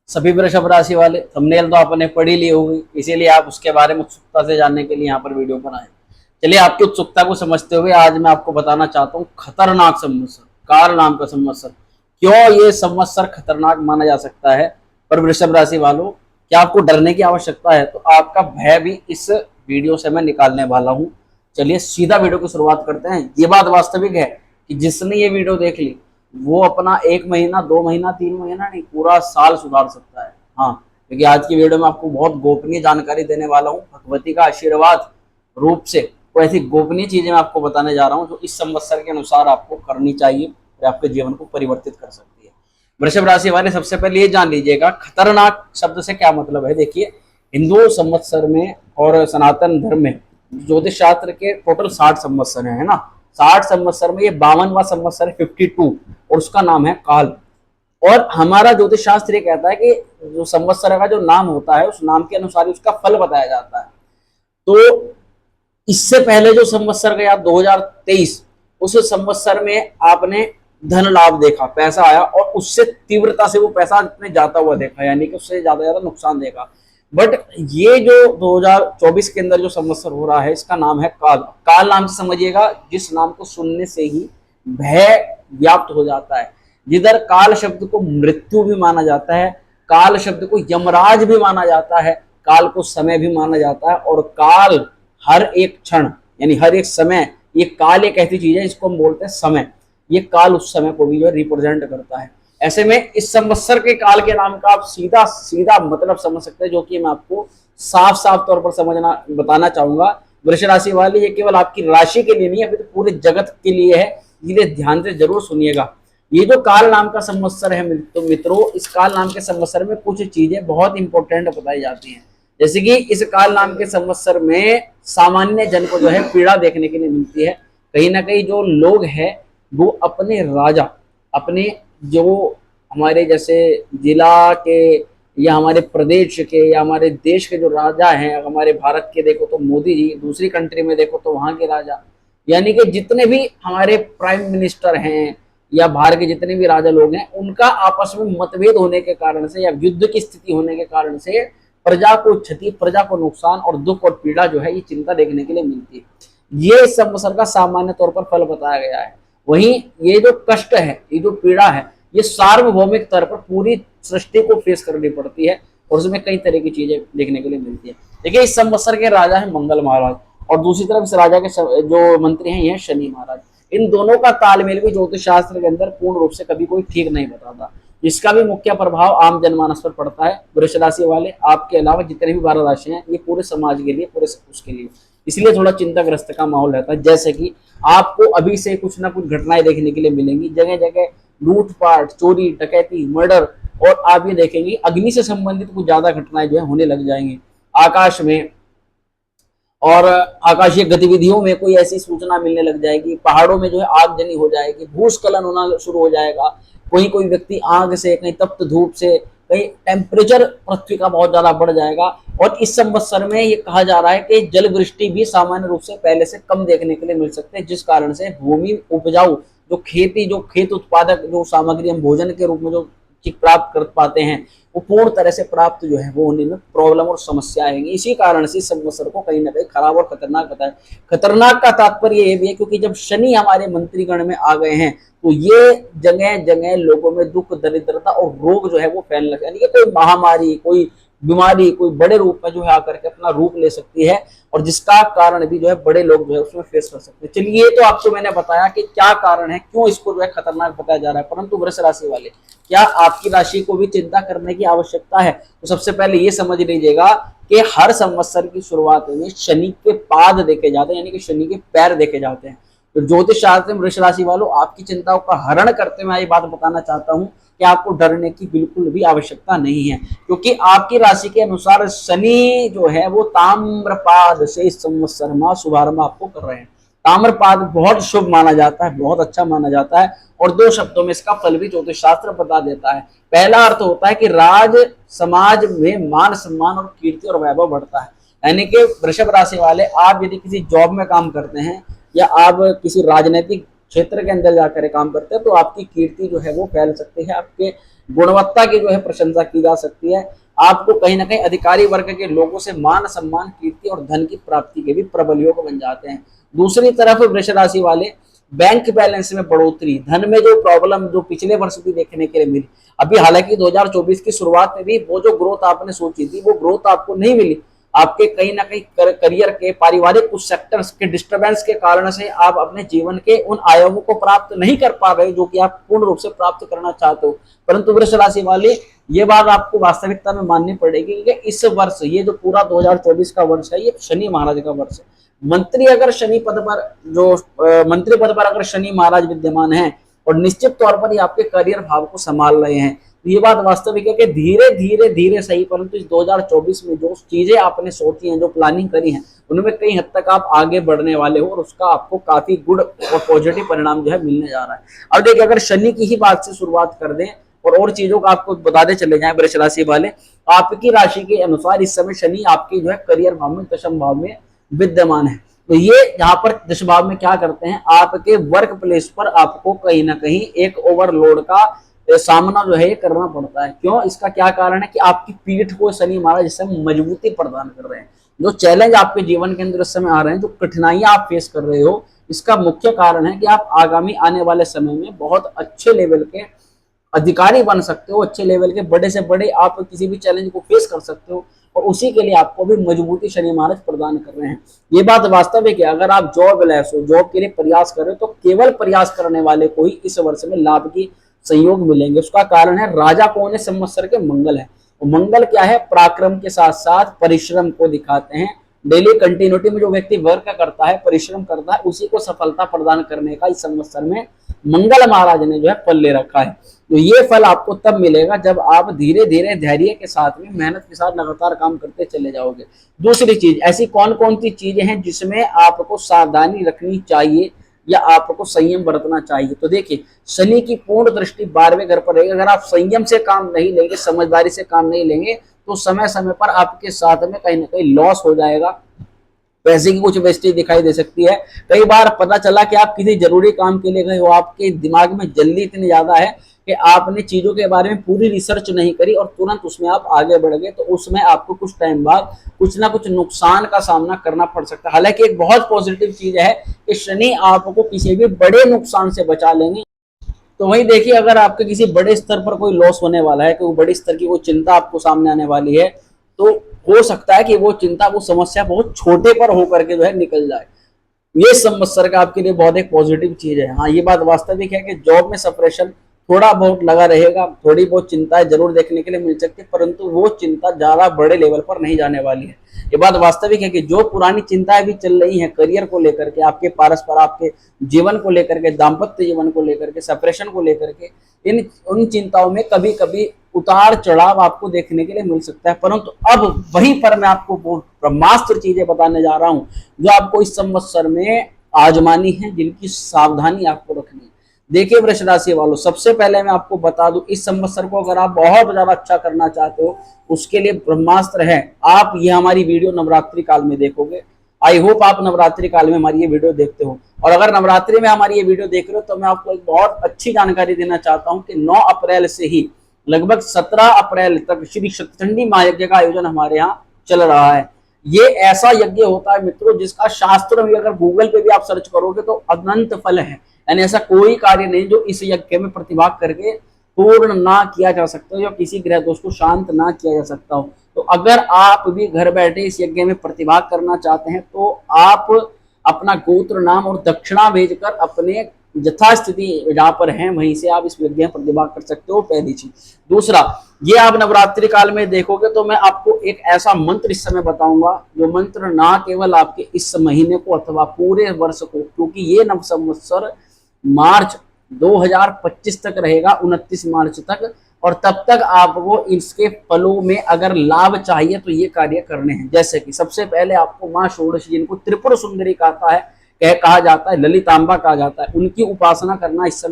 सभी वृषभ राशि वाले थंबनेल तो आपने पढ़ ही ली होगी, इसीलिए आप उसके बारे में उत्सुकता से जानने के लिए यहाँ पर वीडियो बनाए। चलिए आपकी उत्सुकता को समझते हुए आज मैं आपको बताना चाहता हूँ खतरनाक संवत्सर, काल नाम का संवत्सर। क्यों ये संवत्सर खतरनाक माना जा सकता है? पर वृषभ राशि वालों, क्या आपको डरने की आवश्यकता है? तो आपका भय भी इस वीडियो से मैं निकालने वाला हूँ। चलिए सीधा वीडियो की शुरुआत करते हैं। ये बात वास्तविक है कि जिसने ये वीडियो देख ली वो अपना 1 महीना, 2 महीना, 3 महीना नहीं, पूरा साल सुधार सकता है। हाँ, क्योंकि आज की वीडियो में आपको बहुत गोपनीय जानकारी देने वाला हूँ। भगवती का आशीर्वाद रूप से कोई ऐसी गोपनीय चीजें मैं आपको बताने जा रहा हूँ जो इस संवत्सर के अनुसार आपको करनी चाहिए और आपके जीवन को परिवर्तित कर सकती है। वृषभ राशि वाले, सबसे पहले ये जान लीजिएगा खतरनाक शब्द से क्या मतलब है। देखिए, हिंदू संवत्सर में और सनातन धर्म में ज्योतिष शास्त्र के टोटल 60 संवत्सर है ना। 60 संवत्सर में ये 52वां संवत्सर है, 52, और उसका नाम है काल। और हमारा ज्योतिष शास्त्र ये कहता है कि जो संवत्सर का जो नाम होता है उस नाम के अनुसार उसका फल बताया जाता है। तो इससे पहले जो संवत्सर गया 2023, उस संवत्सर में आपने धन लाभ देखा, पैसा आया, और उससे तीव्रता से वो पैसा अपने जाता हुआ देखा, यानी कि उससे ज्यादा नुकसान देखा। बट ये जो 2024 के अंदर जो संवत्सर हो रहा है इसका नाम है काल। काल नाम से समझिएगा जिस नाम को सुनने से ही भय व्याप्त हो जाता है। जिधर काल शब्द को मृत्यु भी माना जाता है, काल शब्द को यमराज भी माना जाता है, काल को समय भी माना जाता है, और काल हर एक क्षण यानी हर एक समय, ये काल एक ऐसी चीज है इसको हम बोलते हैं समय। ये काल उस समय को भी जो रिप्रेजेंट करता है। ऐसे में इस संवत्सर के काल के नाम का आप सीधा सीधा मतलब समझ सकते हैं, जो कि मैं आपको साफ साफ तौर पर समझना बताना चाहूंगा। वृष राशि वाले, ये केवल आपकी राशि के लिए नहीं है, तो पूरे जगत के लिए है, इसलिए ध्यान से जरूर सुनिएगा। ये जो काल नाम का संवत्सर है तो मित्रों, इस काल नाम के संवत्सर में कुछ चीजें बहुत इंपॉर्टेंट बताई जाती हैं। जैसे कि इस काल नाम के संवत्सर में सामान्य जन को जो है पीड़ा देखने के लिए मिलती है। कहीं ना कहीं जो लोग हैं वो अपने राजा, अपने जो हमारे जैसे जिला के या हमारे प्रदेश के या हमारे देश के जो राजा हैं, हमारे भारत के देखो तो मोदी जी, दूसरी कंट्री में देखो तो वहां के राजा, यानी कि जितने भी हमारे प्राइम मिनिस्टर हैं या बाहर के जितने भी राजा लोग हैं, उनका आपस में मतभेद होने के कारण से या युद्ध की स्थिति होने के कारण से प्रजा को क्षति, प्रजा को नुकसान और दुख और पीड़ा जो है ये चिंता देखने के लिए मिलती है। ये इस संवत्सर का सामान्य तौर पर फल बताया गया है। वहीं ये जो कष्ट है, ये जो पीड़ा है, ये सार्वभौमिक स्तर पर पूरी सृष्टि को फेस करनी पड़ती है, और उसमें कई तरह की चीजें देखने के लिए मिलती है। देखिए, इस संवत्सर के राजा है मंगल महाराज, और दूसरी तरफ इस राजा के जो मंत्री हैं ये है शनि महाराज। इन दोनों का तालमेल भी ज्योतिष शास्त्र के अंदर पूर्ण रूप से कभी कोई ठीक नहीं बताता। इसका भी मुख्य प्रभाव आम जनमानस पर पड़ता है। वृष राशि वाले आपके अलावा जितने भी 12 राशि हैं, ये पूरे समाज के लिए, पूरे उसके लिए, इसलिए थोड़ा चिंताग्रस्त का माहौल रहता है। जैसे कि आपको अभी से कुछ ना कुछ घटनाएं देखने के लिए मिलेंगी, जगह जगह लूटपाट, चोरी, डकैती, मर्डर, और आप ये देखेंगे अग्नि से संबंधित कुछ ज्यादा घटनाएं जो है होने लग जाएंगी आकाश में, और आकाशीय गतिविधियों में कोई ऐसी सूचना मिलने लग जाएगी, पहाड़ों में जो है आगजनी हो जाएगी, भूस्खलन होना शुरू हो जाएगा, कोई कोई व्यक्ति आग से, कहीं तप्त धूप से, कहीं टेम्परेचर पृथ्वी का बहुत ज्यादा बढ़ जाएगा। और इस संवत्सर में ये कहा जा रहा है कि जल वृष्टि भी सामान्य रूप से पहले से कम देखने के लिए मिल सकते हैं, जिस कारण से भूमि उपजाऊ, जो खेती, जो खेत उत्पादक जो सामग्री हम भोजन के रूप में जो प्राप्त कर पाते हैं, वो पूर्ण तरह से प्राप्त जो है वो होने में प्रॉब्लम और समस्या आएंगी। इसी कारण से इस संवत्सर को कहीं ना कहीं खराब और खतरनाक बताया। खतरनाक का तात्पर्य ये भी है क्योंकि जब शनि हमारे मंत्रीगण में आ गए हैं तो ये जगह जगह लोगों में दुख, दरिद्रता और रोग जो है वो फैलने लगे, यानी कि कोई महामारी, कोई बीमारी, कोई बड़े रूप में जो है आकर के अपना रूप ले सकती है, और जिसका कारण भी जो है बड़े लोग जो है उसमें फेस कर सकते हैं। चलिए, ये तो आपको मैंने बताया कि क्या कारण है, क्यों इसको जो है खतरनाक बताया जा रहा है। परंतु वृष राशि वाले, क्या आपकी राशि को भी चिंता करने की आवश्यकता है? तो सबसे पहले ये समझ लीजिएगा कि हर संवत्सर की शुरुआत में शनि के पाद देखे जाते हैं, यानी कि शनि के पैर देखे जाते हैं। तो ज्योतिष शास्त्र में वृष राशि वालों आपकी चिंताओं का हरण करते हुए ये बात बताना चाहता हूं कि आपको डरने की बिल्कुल भी आवश्यकता नहीं है, क्योंकि आपकी राशि के अनुसार शनि जो है वो ताम्रपाद से इस संवत्सर में शुभारंभ आपको कर रहे हैं। ताम्रपाद बहुत शुभ माना जाता है, बहुत अच्छा माना जाता है, और 2 शब्दों में इसका फल भी ज्योतिष शास्त्र बता देता है। पहला अर्थ होता है कि राज समाज में मान सम्मान और कीर्ति और वैभव बढ़ता है, यानी कि वृषभ राशि वाले आप यदि किसी जॉब में काम करते हैं या आप किसी राजनीतिक क्षेत्र के अंदर जाकर काम करते हैं तो आपकी कीर्ति जो है वो फैल सकती है, आपके गुणवत्ता की जो है प्रशंसा की जा सकती है, आपको कहीं ना कहीं अधिकारी वर्ग के लोगों से मान सम्मान, कीर्ति और धन की प्राप्ति के भी प्रबल योग बन जाते हैं। दूसरी तरफ वृष राशि वाले बैंक बैलेंस में बढ़ोतरी, धन में जो प्रॉब्लम जो पिछले वर्ष भी देखने के लिए मिली, अभी हालांकि 2024 की शुरुआत में भी वो जो ग्रोथ आपने सोची थी वो ग्रोथ आपको नहीं मिली, आपके कहीं ना कहीं करियर के पारिवारिक कुछ सेक्टर्स के डिस्टरबेंस के कारण से आप अपने जीवन के उन आयामों को प्राप्त नहीं कर पा रहे जो कि आप पूर्ण रूप से प्राप्त करना चाहते हो। परंतु वृष राशि वाले ये बात आपको वास्तविकता में माननी पड़ेगी कि इस वर्ष ये जो पूरा 2024 का वर्ष है ये शनि महाराज का वर्ष है। मंत्री अगर शनि पद पर जो मंत्री पद पर अगर शनि महाराज विद्यमान है और निश्चित तौर पर ये आपके करियर भाव को संभाल रहे हैं, तो ये बात वास्तविक है कि धीरे धीरे धीरे सही, परंतु इस 2024 में जो चीजें आपने सोची हैं, जो प्लानिंग करी है, उनमें कई हद तक आप आगे बढ़ने वाले हो और उसका आपको काफी गुड और पॉजिटिव परिणाम जो है मिलने जा रहा है। अब देखिए, अगर शनि की ही बात से शुरुआत कर दें और चीजों का आपको बताते चले जाएं वृष राशि वाले, आपकी राशि के अनुसार इस समय शनि आपकी जो है करियर भाव में, दशम भाव में विद्यमान है। तो ये यहाँ पर दश भाव में क्या करते हैं, आपके वर्क प्लेस पर आपको कहीं ना कहीं एक ओवरलोड का सामना जो है करना पड़ता है। क्यों? इसका क्या कारण है कि आपकी पीठ को शनि महाराज इस समय मजबूती प्रदान कर रहे हैं। जो चैलेंज आपके जीवन के अंदर इस समय आ रहे हैं, जो कठिनाइयां आप फेस कर रहे हो, इसका मुख्य कारण है कि आप आगामी आने वाले समय में बहुत अच्छे लेवल के अधिकारी बन सकते हो, अच्छे लेवल के बड़े से बड़े आप किसी भी चैलेंज को फेस कर सकते हो, और उसी के लिए आपको भी मजबूती शनि महाराज प्रदान कर रहे हैं। ये बात वास्तविक है। अगर आप जॉब लेस हो, जॉब के लिए प्रयास कर रहे हो, तो केवल प्रयास करने वाले को ही इस वर्ष में लाभ की संयोग मिलेंगे। उसका कारण है राजा कौन है, संवत्सर के मंगल है। और मंगल क्या है, पराक्रम के साथ साथ परिश्रम को दिखाते हैं। डेली कंटिन्यूटी में जो व्यक्ति वर्क करता है, परिश्रम करता है, उसी को सफलता प्रदान करने का इस संवत्सर में मंगल महाराज ने जो है फल ले रखा है। तो ये फल आपको तब मिलेगा जब आप धीरे धीरे धैर्य के साथ में, मेहनत के साथ लगातार काम करते चले जाओगे। दूसरी चीज, ऐसी कौन कौन सी चीजें हैं जिसमें आपको सावधानी रखनी चाहिए या आपको संयम बरतना चाहिए? तो देखिए, शनि की पूर्ण दृष्टि 12वें घर पर रहेगी। अगर आप संयम से काम नहीं लेंगे, समझदारी से काम नहीं लेंगे, तो समय समय पर आपके साथ में कहीं ना कहीं लॉस हो जाएगा, पैसे की कुछ वेस्टेज दिखाई दे सकती है। कई बार पता चला कि आप किसी जरूरी काम के लिए गए हो, आपके दिमाग में जल्दी इतनी ज्यादा है कि आपने चीजों के बारे में पूरी रिसर्च नहीं करी और तुरंत उसमें आप आगे बढ़ गए, तो उसमें आपको कुछ टाइम बाद कुछ ना कुछ नुकसान का सामना करना पड़ सकता है। हालांकि एक बहुत पॉजिटिव चीज है कि शनि आपको किसी भी बड़े नुकसान से बचा लेंगे। तो वही देखिए, अगर आपके किसी बड़े स्तर पर कोई लॉस होने वाला है, कोई बड़ी स्तर की कोई चिंता आपको सामने आने वाली है, तो हो सकता है कि वो चिंता, वो समस्या बहुत छोटे पर होकर के जो है निकल जाए। ये संवत्सर का आपके लिए बहुत एक पॉजिटिव चीज है। हाँ, ये बात वास्तविक है कि जॉब में सपरेशन थोड़ा बहुत लगा रहेगा, थोड़ी बहुत चिंताएं जरूर देखने के लिए मिल सकती है, परंतु वो चिंता ज्यादा बड़े लेवल पर नहीं जाने वाली है। ये बात वास्तविक है कि जो पुरानी चिंताएं भी चल रही हैं करियर को लेकर के, आपके पारस्पर, आपके जीवन को लेकर के, दाम्पत्य जीवन को लेकर के, सेपरेशन को लेकर के, उन चिंताओं में कभी कभी उतार चढ़ाव आपको देखने के लिए मिल सकता है। परंतु अब वहीं पर मैं आपको ब्रह्मास्त्र चीजें बताने जा रहा हूं जो आपको इस संवत्सर में आजमानी है, जिनकी सावधानी आपको रखनी है। देखिए वृष राशि वालों, सबसे पहले मैं आपको बता दूं, इस संवत्सर को अगर आप बहुत ज्यादा अच्छा करना चाहते हो, उसके लिए ब्रह्मास्त्र है। आप ये हमारी वीडियो नवरात्रि काल में देखोगे। आई होप आप नवरात्रि काल में हमारी ये वीडियो देखते हो, और अगर नवरात्रि में हमारी ये वीडियो देख रहे हो तो मैं आपको एक बहुत अच्छी जानकारी देना चाहता हूं कि 9 अप्रैल से ही लगभग 17 अप्रैल तक श्री शतचंडी महायज्ञ का आयोजन हमारे यहाँ चल रहा है। ये ऐसा यज्ञ होता है मित्रों, जिसका शास्त्र में अगर गूगल पे भी आप सर्च करोगे तो अनंत फल है। यानी ऐसा कोई कार्य नहीं जो इस यज्ञ में प्रतिभाग करके पूर्ण ना किया जा सकता हो, या किसी ग्रह दोष को शांत ना किया जा सकता हो। तो अगर आप भी घर बैठे इस यज्ञ में प्रतिभाग करना चाहते हैं तो आप अपना गोत्र नाम और दक्षिणा भेजकर अपने यथास्थिति जहां पर हैं वहीं से आप इस यज्ञ में प्रतिभाग कर सकते हो, पहली चीज। दूसरा, ये आप नवरात्रि काल में देखोगे तो मैं आपको एक ऐसा मंत्र इस समय बताऊंगा जो मंत्र ना केवल आपके इस महीने को अथवा पूरे वर्ष को, क्योंकि ये नव संवत्सर मार्च 2025 तक रहेगा, 29 मार्च तक, और तब तक आपको इसके फलों में अगर लाभ चाहिए तो ये कार्य करने हैं। जैसे कि सबसे पहले आपको माँ षोडशी, जिनको त्रिपुर सुंदरी कहा जाता है, ललितांबा कहा जाता है, उनकी उपासना करना इस समय